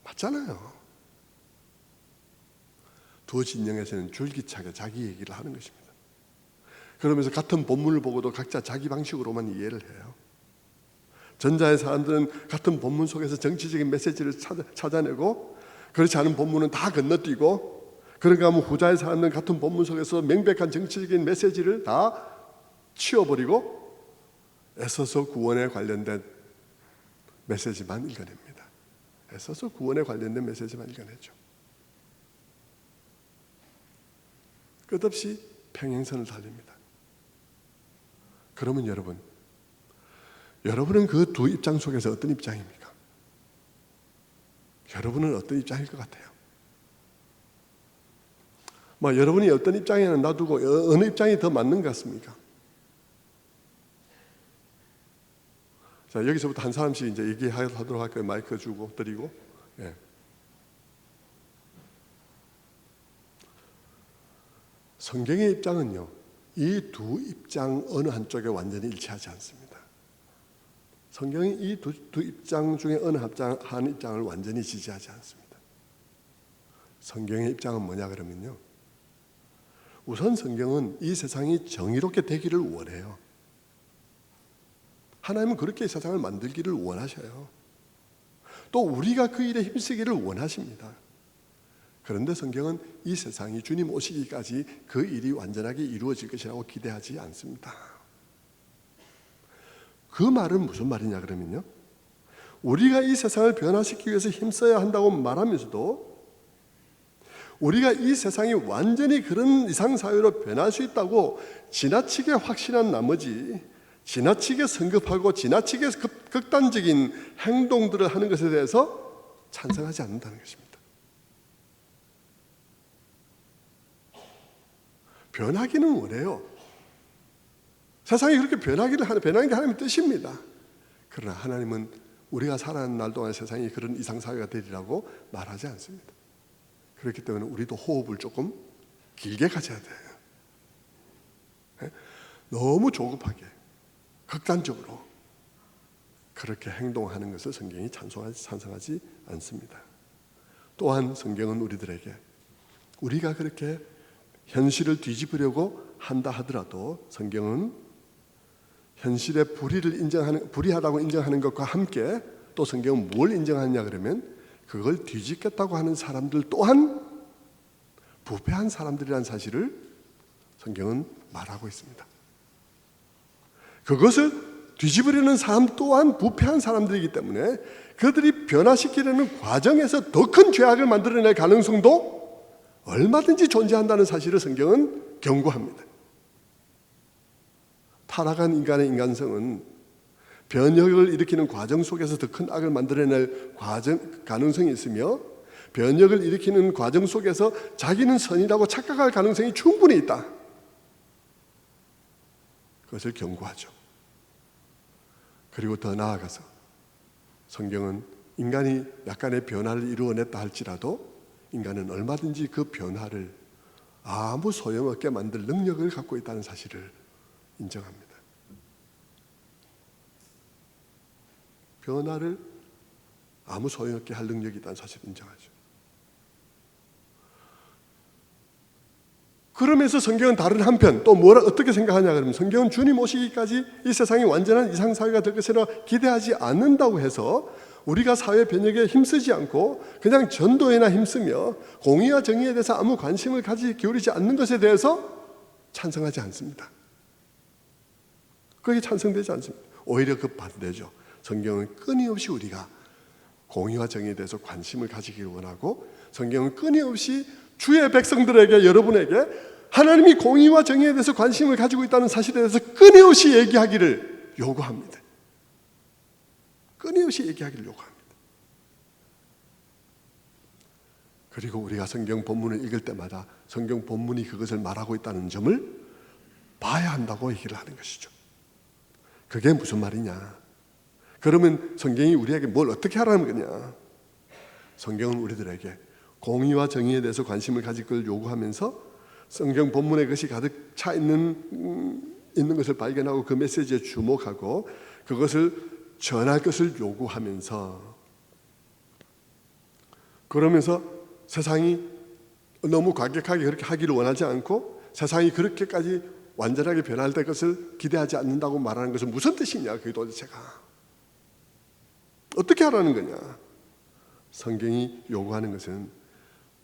S1: 맞잖아요. 두 진영에서는 줄기차게 자기 얘기를 하는 것입니다. 그러면서 같은 본문을 보고도 각자 자기 방식으로만 이해를 해요. 전자의 사람들은 같은 본문 속에서 정치적인 메시지를 찾아내고 그렇지 않은 본문은 다 건너뛰고 그런가 하면 후자의 사람들은 같은 본문 속에서 명백한 정치적인 메시지를 다 치워버리고 애써서 구원에 관련된 메시지만 읽어냅니다. 애써서 구원에 관련된 메시지만 읽어내죠. 끝없이 평행선을 달립니다. 그러면 여러분은 그 두 입장 속에서 어떤 입장입니까? 여러분은 어떤 입장일 것 같아요? 여러분이 어떤 입장에는 놔두고 어느 입장이 더 맞는 것 같습니까? 자, 여기서부터 한 사람씩 이제 얘기하도록 할까요? 마이크 주고 드리고. 예. 성경의 입장은요, 이 두 입장 어느 한쪽에 완전히 일치하지 않습니다. 성경이 이 두 입장 중에 어느 한 입장을 완전히 지지하지 않습니다. 성경의 입장은 뭐냐 그러면요, 우선 성경은 이 세상이 정의롭게 되기를 원해요. 하나님은 그렇게 세상을 만들기를 원하셔요. 또 우리가 그 일에 힘쓰기를 원하십니다. 그런데 성경은 이 세상이 주님 오시기까지 그 일이 완전하게 이루어질 것이라고 기대하지 않습니다. 그 말은 무슨 말이냐 그러면요, 우리가 이 세상을 변화시키기 위해서 힘써야 한다고 말하면서도 우리가 이 세상이 완전히 그런 이상사회로 변할 수 있다고 지나치게 확신한 나머지 지나치게 성급하고 지나치게 극단적인 행동들을 하는 것에 대해서 찬성하지 않는다는 것입니다. 변하기는 원해요. 세상이 그렇게 변하는 게 하나님의 뜻입니다. 그러나 하나님은 우리가 살아가는 날 동안 세상이 그런 이상사회가 되리라고 말하지 않습니다. 그렇기 때문에 우리도 호흡을 조금 길게 가져야 돼요. 너무 조급하게 극단적으로 그렇게 행동하는 것을 성경이 찬성하지 않습니다. 또한 성경은 우리들에게 우리가 그렇게 현실을 뒤집으려고 한다 하더라도 성경은 현실의 불의하다고 인정하는 것과 함께 또 성경은 뭘 인정하느냐 그러면 그걸 뒤집겠다고 하는 사람들 또한 부패한 사람들이라는 사실을 성경은 말하고 있습니다. 그것을 뒤집으려는 사람 또한 부패한 사람들이기 때문에 그들이 변화시키려는 과정에서 더 큰 죄악을 만들어낼 가능성도 얼마든지 존재한다는 사실을 성경은 경고합니다. 타락한 인간의 인간성은 변혁을 일으키는 과정 속에서 더 큰 악을 만들어낼 가능성이 있으며 변혁을 일으키는 과정 속에서 자기는 선이라고 착각할 가능성이 충분히 있다. 그것을 경고하죠. 그리고 더 나아가서 성경은 인간이 약간의 변화를 이루어냈다 할지라도 인간은 얼마든지 그 변화를 아무 소용없게 만들 능력을 갖고 있다는 사실을 인정합니다. 변화를 아무 소용없게 할 능력이 있다는 사실을 인정하죠. 그러면서 성경은 다른 한편 또 어떻게 생각하냐 그러면 성경은 주님 오시기까지 이 세상이 완전한 이상사회가 될 것이라 기대하지 않는다고 해서 우리가 사회 변혁에 힘쓰지 않고 그냥 전도에나 힘쓰며 공의와 정의에 대해서 아무 관심을 기울이지 않는 것에 대해서 찬성하지 않습니다. 그게 찬성되지 않습니다. 오히려 그 반대죠. 성경은 끊임없이 우리가 공의와 정의에 대해서 관심을 가지기를 원하고 성경은 끊임없이 주의 백성들에게 여러분에게 하나님이 공의와 정의에 대해서 관심을 가지고 있다는 사실에 대해서 끊임없이 얘기하기를 요구합니다. 끊임없이 얘기하기를 요구합니다. 그리고 우리가 성경 본문을 읽을 때마다 성경 본문이 그것을 말하고 있다는 점을 봐야 한다고 얘기를 하는 것이죠. 그게 무슨 말이냐? 그러면 성경이 우리에게 뭘 어떻게 하라는 거냐? 성경은 우리들에게 공의와 정의에 대해서 관심을 가질 걸 요구하면서 성경 본문에 그것이 가득 차 있는 것을 발견하고 그 메시지에 주목하고 그것을 전할 것을 요구하면서 그러면서 세상이 너무 과격하게 그렇게 하기를 원하지 않고 세상이 그렇게까지 완전하게 변할 것을 기대하지 않는다고 말하는 것은 무슨 뜻이냐? 그게 도대체가 어떻게 하라는 거냐? 성경이 요구하는 것은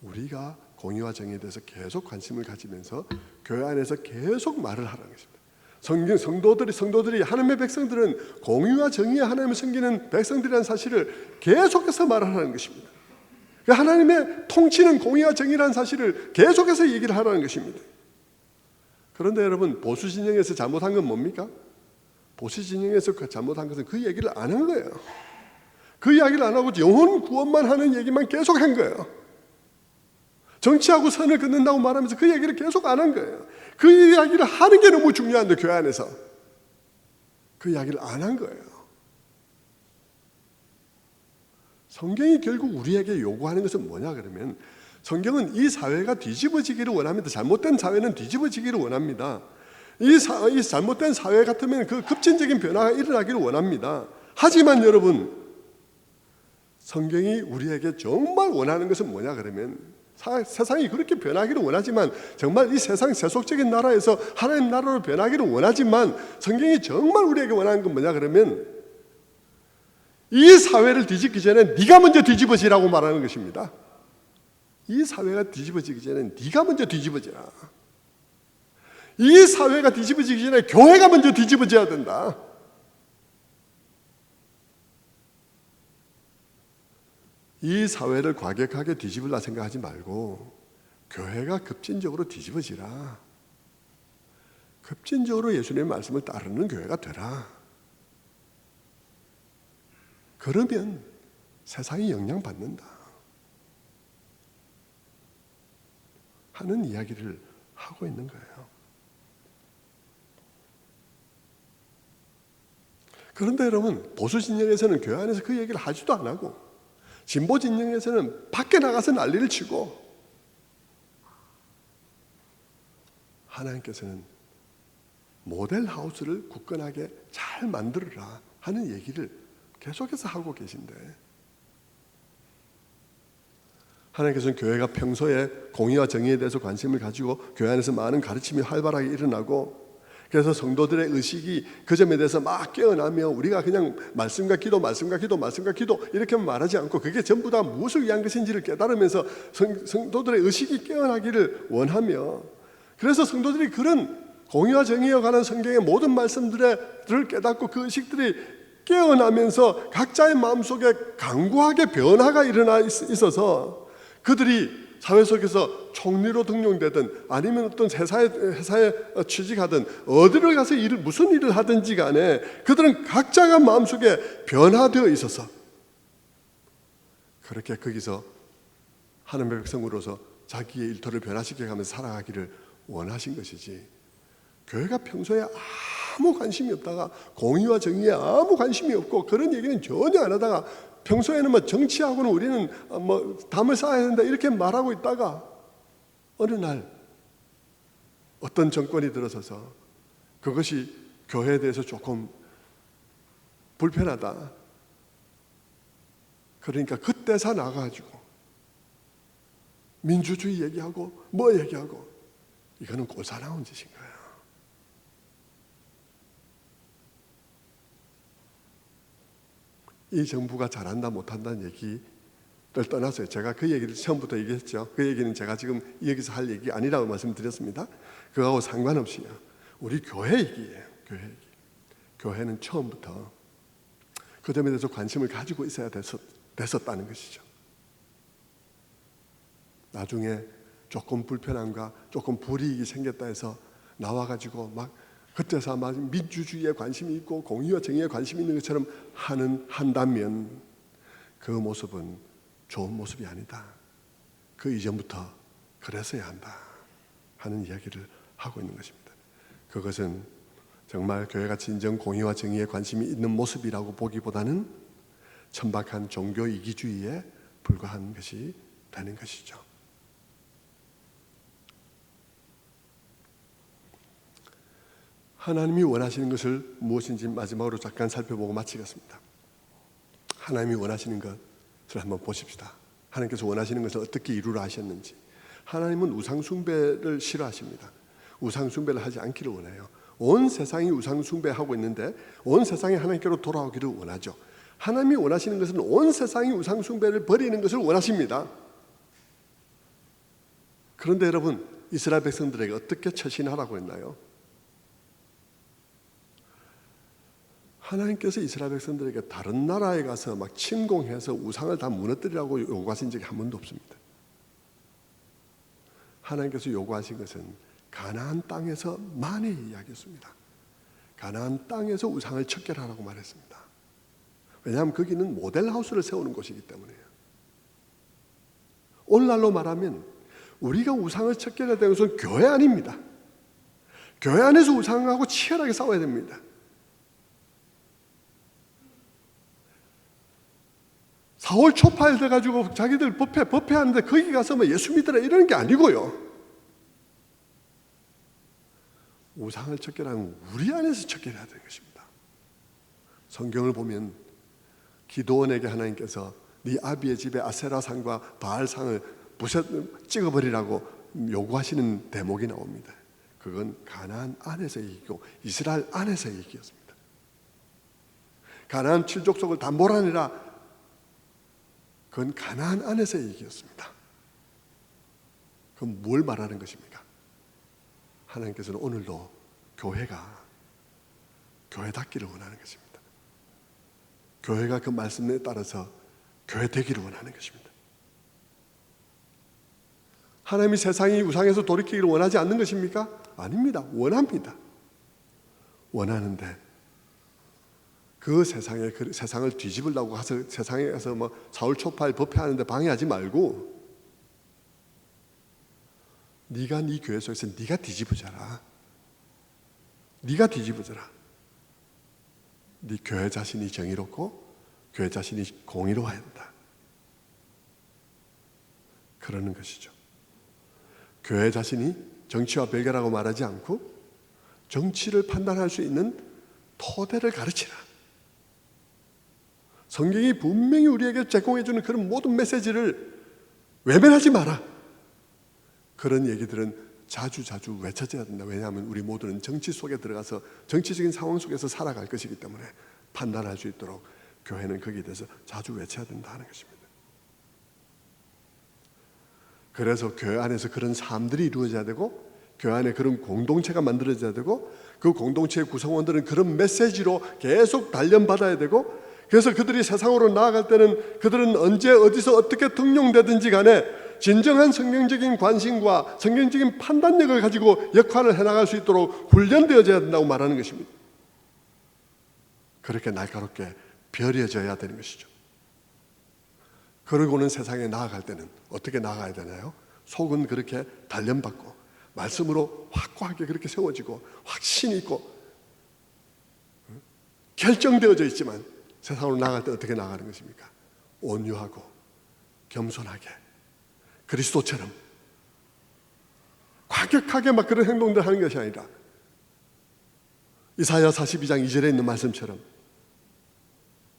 S1: 우리가 공의와 정의에 대해서 계속 관심을 가지면서 교회 안에서 계속 말을 하라는 것입니다. 성도들이 하나님의 백성들은 공의와 정의에 하나님을 섬기는 백성들이라는 사실을 계속해서 말하라는 것입니다. 하나님의 통치는 공의와 정의라는 사실을 계속해서 얘기를 하라는 것입니다. 그런데 여러분, 보수 진영에서 잘못한 건 뭡니까? 보수 진영에서 잘못한 것은 그 얘기를 안 한 거예요. 그 이야기를 안 하고 영혼 구원만 하는 얘기만 계속 한 거예요. 정치하고 선을 긋는다고 말하면서 그 얘기를 계속 안 한 거예요. 그 이야기를 하는 게 너무 중요한데 교회 안에서 그 이야기를 안 한 거예요. 성경이 결국 우리에게 요구하는 것은 뭐냐 그러면, 성경은 이 사회가 뒤집어지기를 원합니다. 잘못된 사회는 뒤집어지기를 원합니다. 이 잘못된 사회 같으면 그 급진적인 변화가 일어나기를 원합니다. 하지만 여러분, 성경이 우리에게 정말 원하는 것은 뭐냐 그러면, 세상이 그렇게 변하기를 원하지만, 정말 이 세상 세속적인 나라에서 하나님 나라로 변하기를 원하지만, 성경이 정말 우리에게 원하는 건 뭐냐 그러면, 이 사회를 뒤집기 전에 네가 먼저 뒤집어지라고 말하는 것입니다. 이 사회가 뒤집어지기 전에 네가 먼저 뒤집어지라. 이 사회가 뒤집어지기 전에 교회가 먼저 뒤집어져야 된다. 이 사회를 과격하게 뒤집으려 생각하지 말고 교회가 급진적으로 뒤집어지라. 급진적으로 예수님의 말씀을 따르는 교회가 되라. 그러면 세상이 영향받는다 하는 이야기를 하고 있는 거예요. 그런데 여러분, 보수 진영에서는 교회 안에서 그 얘기를 하지도 안 하고, 진보 진영에서는 밖에 나가서 난리를 치고, 하나님께서는 모델하우스를 굳건하게 잘 만들어라 하는 얘기를 계속해서 하고 계신데, 하나님께서는 교회가 평소에 공의와 정의에 대해서 관심을 가지고 교회 안에서 많은 가르침이 활발하게 일어나고, 그래서 성도들의 의식이 그 점에 대해서 막 깨어나며, 우리가 그냥 말씀과 기도, 말씀과 기도, 말씀과 기도 이렇게 말하지 않고 그게 전부 다 무엇을 위한 것인지를 깨달으면서 성도들의 의식이 깨어나기를 원하며, 그래서 성도들이 그런 공의와 정의에 관한 성경의 모든 말씀들을 깨닫고 그 의식들이 깨어나면서 각자의 마음속에 강구하게 변화가 일어나 있어서, 그들이 사회 속에서 총리로 등용되든 아니면 어떤 회사에 취직하든 어디를 가서 무슨 일을 하든지 간에 그들은 각자가 마음속에 변화되어 있어서 그렇게 거기서 하나님의 백성으로서 자기의 일터를 변화시켜가면서 살아가기를 원하신 것이지, 교회가 평소에 아무 관심이 없다가 공의와 정의에 아무 관심이 없고 그런 얘기는 전혀 안 하다가, 평소에는 뭐 정치하고는 우리는 뭐 담을 쌓아야 된다 이렇게 말하고 있다가 어느 날 어떤 정권이 들어서서 그것이 교회에 대해서 조금 불편하다, 그러니까 그때서 나가가지고 민주주의 얘기하고 뭐 얘기하고, 이거는 꼴사나운 짓인 거예요. 이 정부가 잘한다 못한다는 얘기를 떠나서요, 제가 그 얘기를 처음부터 얘기했죠. 그 얘기는 제가 지금 여기서 할 얘기 아니라고 말씀드렸습니다. 그거하고 상관없이요, 우리 교회 얘기예요. 교회 얘기. 교회는 처음부터 그 점에 대해서 관심을 가지고 있어야 됐었다는 것이죠. 나중에 조금 불편함과 조금 불이익이 생겼다 해서 나와가지고 막 그때서 아마 민주주의에 관심이 있고 공의와 정의에 관심이 있는 것처럼 한다면 그 모습은 좋은 모습이 아니다. 그 이전부터 그랬어야 한다 하는 이야기를 하고 있는 것입니다. 그것은 정말 교회가 진정 공의와 정의에 관심이 있는 모습이라고 보기보다는 천박한 종교 이기주의에 불과한 것이 되는 것이죠. 하나님이 원하시는 것을 무엇인지 마지막으로 잠깐 살펴보고 마치겠습니다. 하나님이 원하시는 것을 한번 보십시다. 하나님께서 원하시는 것을 어떻게 이루라 하셨는지. 하나님은 우상 숭배를 싫어하십니다. 우상 숭배를 하지 않기를 원해요. 온 세상이 우상 숭배하고 있는데 온 세상이 하나님께로 돌아오기를 원하죠. 하나님이 원하시는 것은 온 세상이 우상 숭배를 버리는 것을 원하십니다. 그런데 여러분, 이스라엘 백성들에게 어떻게 처신하라고 했나요? 하나님께서 이스라엘 백성들에게 다른 나라에 가서 막 침공해서 우상을 다 무너뜨리라고 요구하신 적이 한 번도 없습니다. 하나님께서 요구하신 것은 가나안 땅에서만의 이야기였습니다. 가나안 땅에서 우상을 척결하라고 말했습니다. 왜냐하면 거기는 모델하우스를 세우는 곳이기 때문에요. 오늘날로 말하면 우리가 우상을 척결해야 되는 것은 교회 아닙니다. 교회 안에서 우상하고 치열하게 싸워야 됩니다. 사월 초파일 돼가지고 자기들 법회하는데 거기 가서 뭐 예수 믿으라 이러는 게 아니고요. 우상을 척결하면 우리 안에서 척결해야 되는 것입니다. 성경을 보면 기도원에게 하나님께서 네 아비의 집에 아세라상과 바알상을 찍어버리라고 요구하시는 대목이 나옵니다. 그건 가나안 안에서의 얘기고 이스라엘 안에서의 얘기였습니다. 가나안 7족속을 다 몰아내라, 그건 가나안 안에서의 얘기였습니다. 그럼 뭘 말하는 것입니까? 하나님께서는 오늘도 교회가 교회답기를 원하는 것입니다. 교회가 그 말씀에 따라서 교회 되기를 원하는 것입니다. 하나님이 세상이 우상에서 돌이키기를 원하지 않는 것입니까? 아닙니다. 원합니다. 원하는데 그 세상을 뒤집으려고 가서 세상에 가서 뭐 사울 초파일 법회하는데 방해하지 말고 네가 네 교회 속에서 네가 뒤집어져라. 네가 뒤집어져라. 네 교회 자신이 정의롭고 교회 자신이 공의로워야 한다. 그러는 것이죠. 교회 자신이 정치와 별개라고 말하지 않고 정치를 판단할 수 있는 토대를 가르치라. 성경이 분명히 우리에게 제공해주는 그런 모든 메시지를 외면하지 마라. 그런 얘기들은 자주 외쳐져야 된다. 왜냐하면 우리 모두는 정치 속에 들어가서 정치적인 상황 속에서 살아갈 것이기 때문에 판단할 수 있도록 교회는 거기에 대해서 자주 외쳐야 된다 하는 것입니다. 그래서 교회 안에서 그런 삶들이 이루어져야 되고 교회 안에 그런 공동체가 만들어져야 되고 그 공동체의 구성원들은 그런 메시지로 계속 단련받아야 되고, 그래서 그들이 세상으로 나아갈 때는 그들은 언제 어디서 어떻게 등용되든지 간에 진정한 성경적인 관심과 성경적인 판단력을 가지고 역할을 해나갈 수 있도록 훈련되어져야 된다고 말하는 것입니다. 그렇게 날카롭게 벼려져야 되는 것이죠. 그러고는 세상에 나아갈 때는 어떻게 나아가야 되나요? 속은 그렇게 단련받고 말씀으로 확고하게 그렇게 세워지고 확신이 있고 결정되어져 있지만 세상으로 나아갈 때 어떻게 나아가는 것입니까? 온유하고 겸손하게 그리스도처럼 과격하게 막 그런 행동들 하는 것이 아니라 이사야 42장 2절에 있는 말씀처럼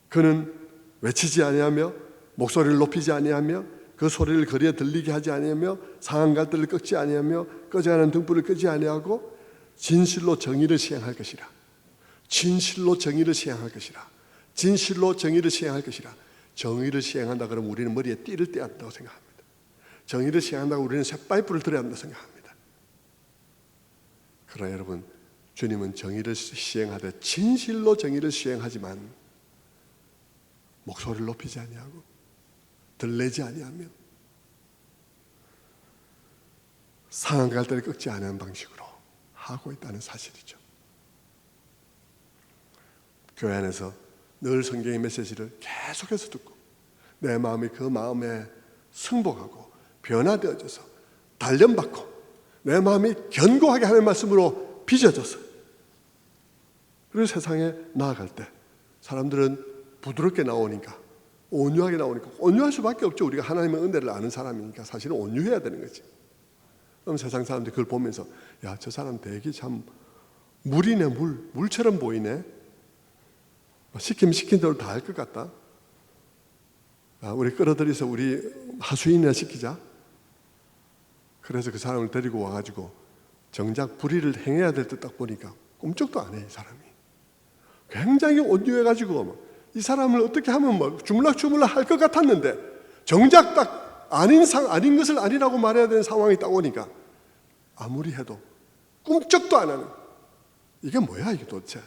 S1: 그는 외치지 아니하며 목소리를 높이지 아니하며 그 소리를 거리에 들리게 하지 아니하며 상한 갈대를 꺾지 아니하며 꺼져가는 등불을 끄지 아니하고 진실로 정의를 시행할 것이라. 진실로 정의를 시행할 것이라. 진실로 정의를 시행할 것이라. 정의를 시행한다 그러면 우리는 머리에 띠를 떼야 한다고 생각합니다. 정의를 시행한다고 우리는 쇠파이프를 들어야 한다고 생각합니다. 그러나 여러분, 주님은 정의를 시행하되 진실로 정의를 시행하지만 목소리를 높이지 아니하고 들레지 아니하며 상한 갈대를 꺾지 않은 방식으로 하고 있다는 사실이죠. 교회 안에서 늘 성경의 메시지를 계속해서 듣고 내 마음이 그 마음에 승복하고 변화되어져서 단련받고 내 마음이 견고하게 하는 말씀으로 빚어져서 그리고 세상에 나아갈 때 사람들은 부드럽게 나오니까 온유하게 나오니까 온유할 수밖에 없죠. 우리가 하나님의 은혜를 아는 사람이니까 사실은 온유해야 되는 거지. 그럼 세상 사람들이 그걸 보면서 야, 저 사람 되게 참 물이네, 물처럼 보이네. 시키면 시킨 대로 다 할 것 같다. 우리 끌어들여서 우리 하수인이나 시키자. 그래서 그 사람을 데리고 와가지고 정작 불의를 행해야 될 때 딱 보니까 꼼짝도 안 해, 이 사람이. 굉장히 온유해가지고 이 사람을 어떻게 하면 주물락주물락 할 것 같았는데 정작 딱 아닌 것을 아니라고 말해야 되는 상황이 딱 오니까 아무리 해도 꿈쩍도 안 하는, 이게 뭐야 이게 도대체.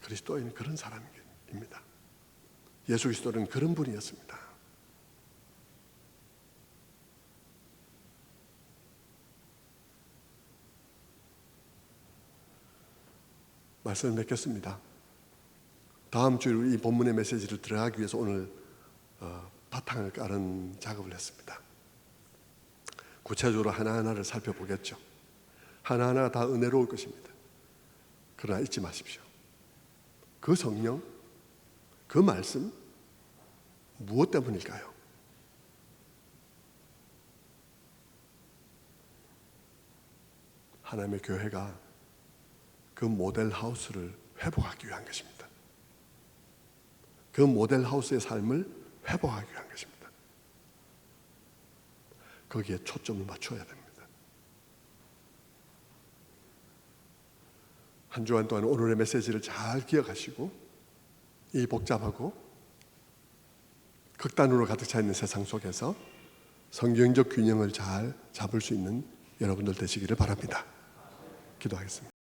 S1: 그리스도인은 그런 사람입니다. 예수 그리스도는 그런 분이었습니다. 말씀을 맺겠습니다. 다음 주에 이 본문의 메시지를 들어가기 위해서 오늘 바탕을 깔은 작업을 했습니다. 구체적으로 하나하나를 살펴보겠죠. 하나하나가 다 은혜로울 것입니다. 그러나 잊지 마십시오. 그 성령, 그 말씀 무엇 때문일까요? 하나님의 교회가 그 모델 하우스를 회복하기 위한 것입니다. 그 모델 하우스의 삶을 회복하기 위한 것입니다. 거기에 초점을 맞춰야 됩니다. 한 주간 동안 오늘의 메시지를 잘 기억하시고 이 복잡하고 극단으로 가득 차 있는 세상 속에서 성경적 균형을 잘 잡을 수 있는 여러분들 되시기를 바랍니다. 기도하겠습니다.